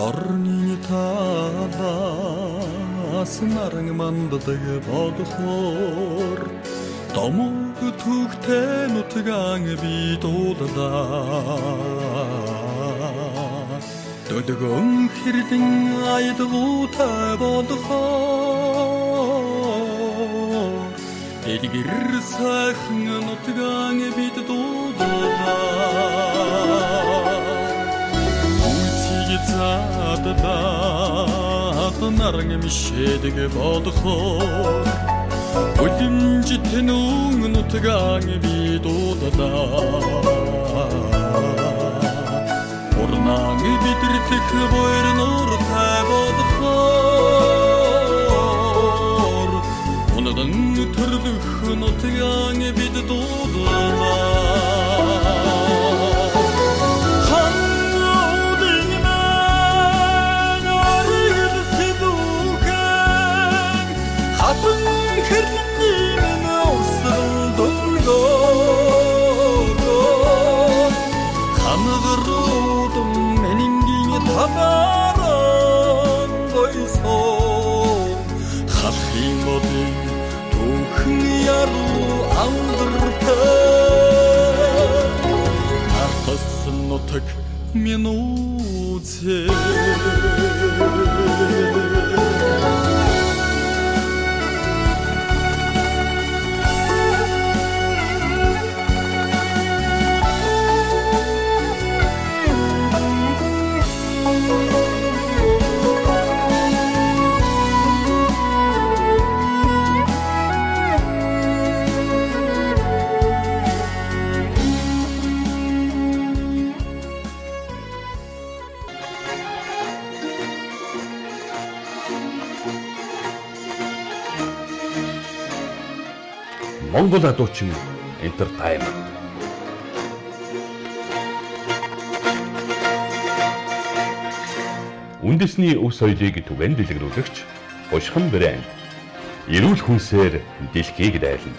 орны талаас наран манддаг бодохоор домог түүхтэй нутгаан би дууллаа дөлгөн хэрлэн айдгуутай болохоор эдгэр сайхан нутгаан бид дууллаа заадаад наран мишэдэг бодохоор үлэмжит нүн нутгаан би дууллаа орнаг бидрэх боёр нуртай бодохоор унадан төрлөх нутгаан бид дууллаа минуте Монгол адуучин entertainment. Үндэсний өв соёлыг түгээн дэлгэрүүлэгч Бушхан брэнд эрүүл хүнсээр дэлхийг дайлна.